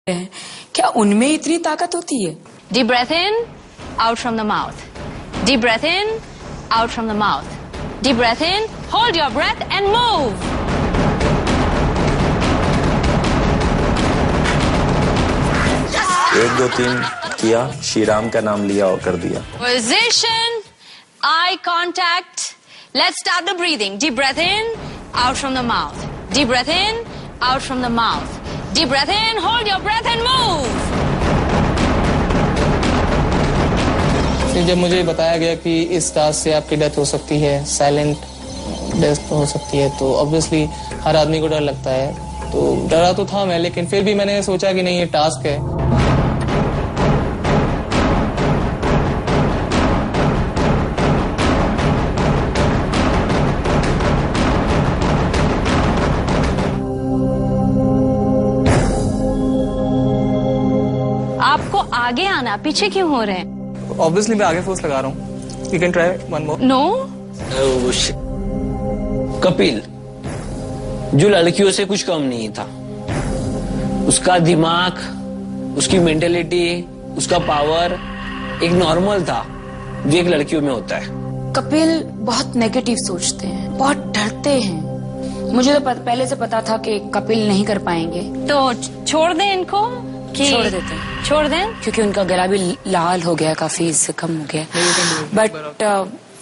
क्या उनमें इतनी ताकत होती है? Deep breath in, out from the mouth. Deep breath in, out from the mouth. Deep breath in, hold your breath and move. एक दो तीन किया, श्री राम का नाम लिया और कर दिया. Position, eye contact. Let's start the breathing. Deep breath in, out from the mouth. Deep breath in, out from the mouth. Deep breath in, hold your breath and move. जब मुझे बताया गया कि इस टास्क से आपकी डेथ हो सकती है, साइलेंट डेथ हो सकती है, तो ऑब्वियसली हर आदमी को डर लगता है. तो डरा तो था मैं, लेकिन फिर भी मैंने सोचा कि नहीं, ये टास्क है. आपको आगे आना, पीछे क्यों हो रहे हैं? ऑब्वियसली मैं आगे फोर्स लगा रहा हूँ. We can try one more. No. Kapil जो लड़कियों से कुछ कम नहीं था. उसका दिमाग, उसकी मेंटेलिटी, उसका पावर एक नॉर्मल था जो एक लड़कियों में होता है. कपिल बहुत नेगेटिव सोचते हैं, बहुत डरते हैं. मुझे तो पहले से पता था कि कपिल नहीं कर पाएंगे. तो छोड़ दें इनको कि छोड़ देते हैं. छोड़ दें, क्योंकि उनका गला भी लाल हो गया, काफी जख्म हो गया. बट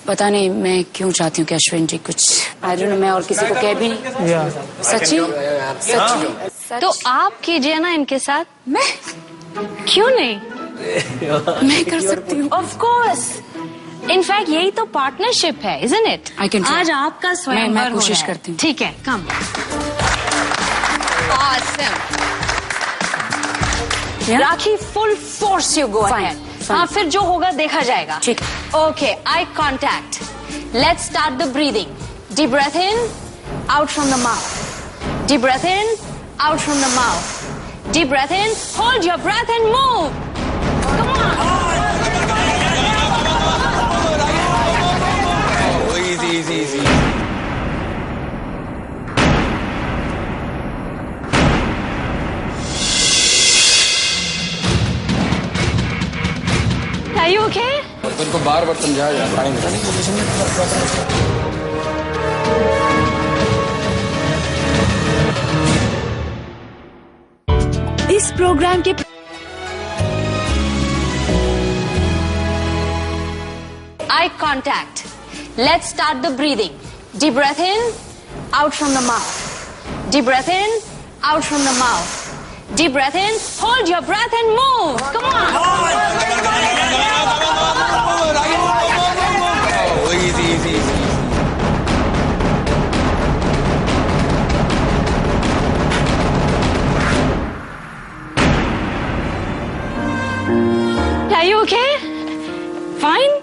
पता नहीं मैं क्यों चाहती हूँ कि अश्विन जी कुछ, आई डोंट नो, मैं और किसी को कह भी नहीं. सच्ची सच्ची. तो आप कीजिए ना इनके साथ. मैं क्यों नहीं? मैं कर सकती हूँ. Of course. इनफैक्ट यही तो पार्टनरशिप है, isn't it? I can try. आज आपका स्वयंवर मैं हो रहा कोशिश है. करती हूँ. ठीक है, come. Awesome. Rakhi, full force you go ahead. हाँ, फिर जो होगा देखा जाएगा. ठीक. Okay, eye contact. Let's start the breathing. Deep breath in, out from the mouth. Deep breath in, out from the mouth. Deep breath in, hold your breath and move. Come on. Easy. Are you okay? उनको बार-बार समझाया जाता है. इस programme के eye contact. Let's start the breathing. Deep breath in, out from the mouth. Deep breath in, out from the mouth. Deep breath in, hold your breath and move. Come on. Easy. Are you okay? Fine?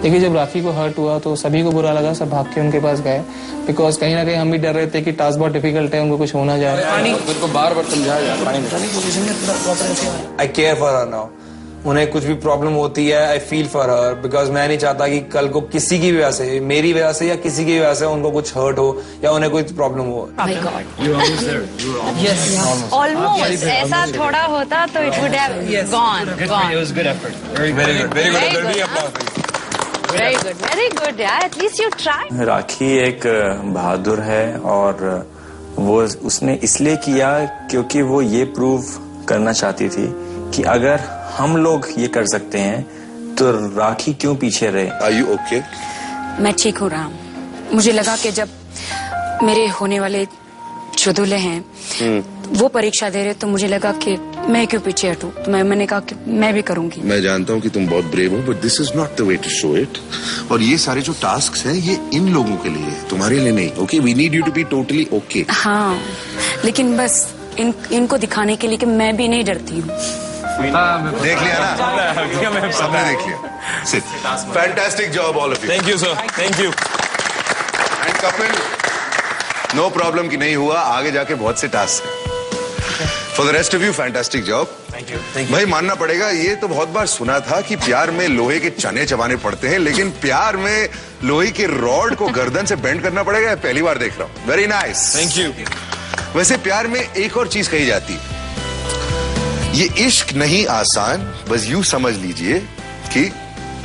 देखिए, जब राखी को hurt हुआ तो सभी को बुरा लगा, सब भाग के उनके पास गए. बिकॉज कहीं ना कहीं हम भी डर रहे थे कि टास्क बहुत डिफिकल्ट है, उनको कुछ होना जाए. उनको बार-बार समझाया जाता है. आई केयर फॉर हर नाउ. उन्हें कुछ भी प्रॉब्लम होती है, I feel for her, because मैं नहीं चाहता कि कल को किसी की वजह से, मेरी वजह से या किसी की वजह से उनको कुछ हर्ट हो या उन्हें कोई प्रॉब्लम हो. My God. Almost. ऐसा थोड़ा होता तो it would have gone. It was good effort. Very good. Very good. Yeah, at least you tried. राखी एक बहादुर है और वो उसने इसलिए किया क्योंकि वो ये प्रूव करना चाहती थी कि अगर हम लोग ये कर सकते हैं तो राखी क्यों पीछे रहे. Are you okay? मैं ठीक हो रहा हूँ. मुझे लगा कि जब मेरे होने वाले जो दूल्हे हैं वो परीक्षा दे रहे, तो मुझे लगा कि मैं क्यों पीछे हटूं. तो मैंने कहा कि मैं भी करूंगी. मैं जानता हूँ कि तुम बहुत ब्रेव हो, but this is not the way to show it. और ये सारे जो टास्क्स हैं ये इन लोगों के लिए है, तुम्हारे लिए नहीं. Okay, we need you to be totally okay. हाँ, लेकिन बस इनको दिखाने के लिए कि मैं भी नहीं डरती हूँ. देख लिया ना, सबने देख लिया. Sit. Fantastic job all of you. Thank you sir. Thank you. And Kapil, no problem कि नहीं हुआ, आगे जाके बहुत से टास्क हैं. For the rest of you, fantastic job. Thank you. भाई मानना पड़ेगा, ये तो बहुत बार सुना था कि प्यार में लोहे के चने चबाने पड़ते हैं, लेकिन प्यार में लोहे के रॉड को गर्दन से बेंड करना पड़ेगा, पहली बार देख रहा हूँ. Very nice. Thank you. वैसे प्यार में एक और चीज कही जाती है, ये इश्क नहीं आसान, बस यूं समझ लीजिए कि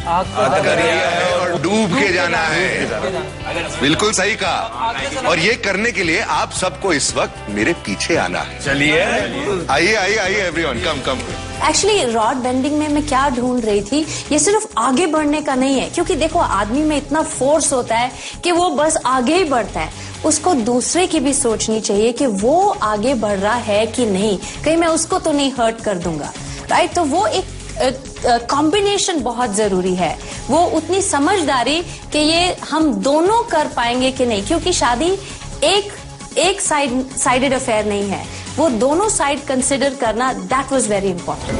दरिया है और डूब के जाना है। बिल्कुल सही कहा। और ये करने के लिए आप सबको इस वक्त मेरे पीछे आना है। चलिए आइए आइए आइए एवरीवन, कम कम। एक्चुअली रॉड बेंडिंग में मैं क्या ढूंढ रही थी, ये सिर्फ आगे बढ़ने का नहीं है, क्योंकि देखो आदमी में इतना फोर्स होता है कि वो बस आगे ही बढ़ता है। उसको दूसरे की भी सोचनी चाहिए कि वो आगे बढ़ रहा है कि नहीं, कहीं मैं उसको तो नहीं हर्ट कर दूंगा, राइट। तो वो एक कॉम्बिनेशन बहुत जरूरी है, वो उतनी समझदारी कि ये हम दोनों कर पाएंगे कि नहीं, क्योंकि शादी एक साइडेड अफेयर नहीं है, वो दोनों साइड कंसिडर करना, दैट वाज वेरी इंपॉर्टेंट।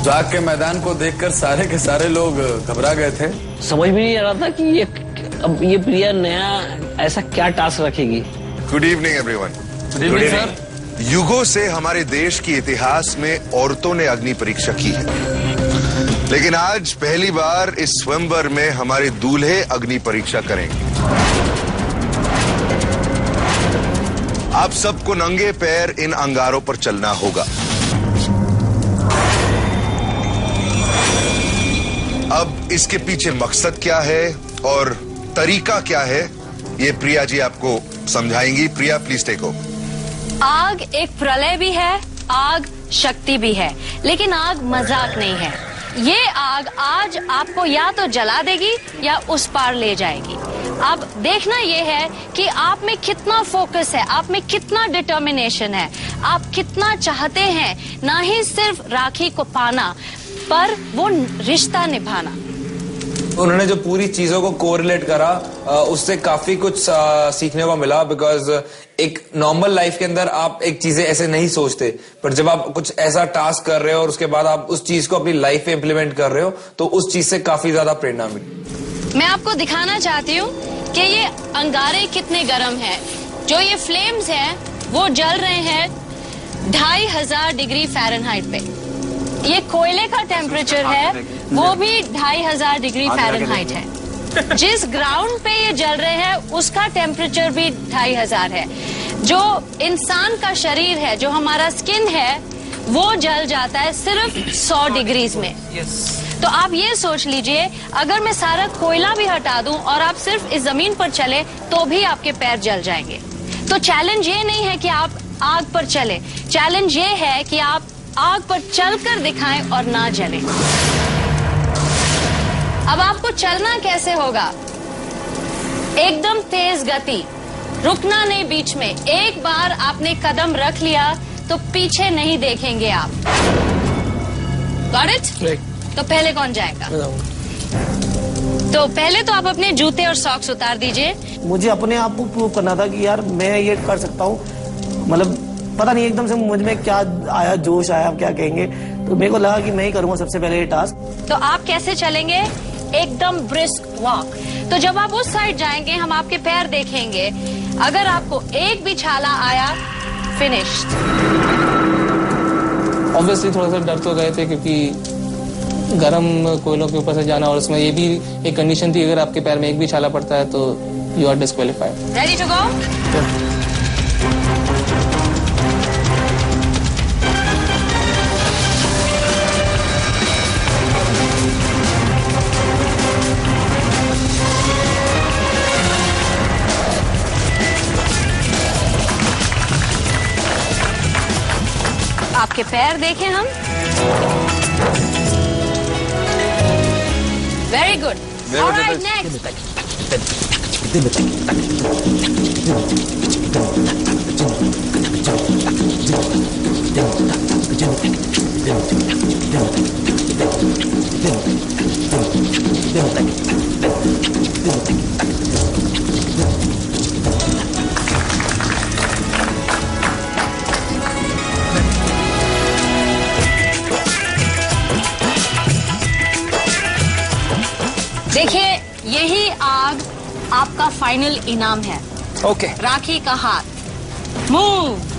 जाग के मैदान को देखकर सारे के सारे लोग घबरा गए थे। समझ में नहीं आ रहा था कि अब ये प्रिया नया ऐसा क्या टास्क रखेगी। Good evening everyone. Good evening sir. युगों से हमारे देश के इतिहास में औरतों ने अग्नि परीक्षा की है, लेकिन आज पहली बार इस स्वयंवर में हमारे दूल्हे अग्नि परीक्षा करेंगे। आप सबको नंगे पैर इन अंगारों पर चलना होगा। अब इसके पीछे मकसद क्या है और तरीका क्या है, ये प्रिया जी आपको समझाएंगी। प्रिया प्लीज टेक ओवर। आग एक प्रलय भी है, आग शक्ति भी है, लेकिन आग मजाक नहीं है। ये आग आज आपको या तो जला देगी या उस पार ले जाएगी। अब देखना ये है कि आप में कितना फोकस है, आप में कितना डिटर्मिनेशन है, आप कितना चाहते हैं ना ही सिर्फ राखी को पाना, पर वो रिश्ता निभाना। उन्होंने जो पूरी चीजों को कोरिलेट करा, उससे काफी कुछ सीखने को मिला। बिकॉज एक नॉर्मल लाइफ के अंदर आप एक चीजें ऐसे नहीं सोचते, पर जब आप कुछ ऐसा टास्क कर रहे हो और उसके बाद आप उस चीज को अपनी लाइफ में इम्प्लीमेंट कर रहे हो, तो उस चीज से काफी ज्यादा प्रेरणा मिली। मैं आपको दिखाना चाहती हूँ कि ये अंगारे कितने गर्म हैं। जो ये फ्लेम्स हैं वो जल रहे हैं 2500 डिग्री फ़ारेनहाइट पे। ये कोयले का टेम्परेचर है, वो भी 2500 डिग्री फ़ारेनहाइट है। जिस ग्राउंड पे ये जल रहे हैं उसका टेम्परेचर भी 2500 है। जो इंसान का शरीर है, जो हमारा स्किन है, वो जल जाता है सिर्फ 100 डिग्रीज में। तो आप ये सोच लीजिए, अगर मैं सारा कोयला भी हटा दूं और आप सिर्फ इस जमीन पर चले तो भी आपके पैर जल जाएंगे। तो चैलेंज ये नहीं है कि आप आग पर चले, चैलेंज ये है कि आप आग पर चलकर दिखाएं और ना जलें। अब आपको चलना कैसे होगा? एकदम तेज गति, रुकना नहीं बीच में। एक बार आपने कदम रख लिया तो पीछे नहीं देखेंगे आप। Got it? तो पहले कौन जाएगा? तो पहले तो आप अपने जूते और सॉक्स उतार दीजिए। मुझे अपने आप को प्रूव करना था कि यार मैं ये कर सकता हूँ। मतलब पता नहीं एकदम से मुझ में क्या आया, जोश आया, आप क्या कहेंगे, तो मेरे को लगा कि मैं ही करूंगा सबसे पहले ये टास्क। तो आप कैसे चलेंगे? एकदम ब्रिस्क वॉक। तो जब आप उस साइड जाएंगे हम आपके पैर देखेंगे। अगर आपको एक भी छाला आया, फिनिश्ड। ऑब्वियसली थोड़ा सा डर तो गए थे, क्योंकि गर्म कोयलों के ऊपर से जाना, और उसमें ये भी एक कंडीशन थी, अगर आपके पैर में एक भी छाला पड़ता है तो you are disqualified. Ready to go? आपके पैर देखें हम। Very good. Alright, next. देखिए, यही आग आपका फाइनल इनाम है। ओके। राखी का हाथ। मूव।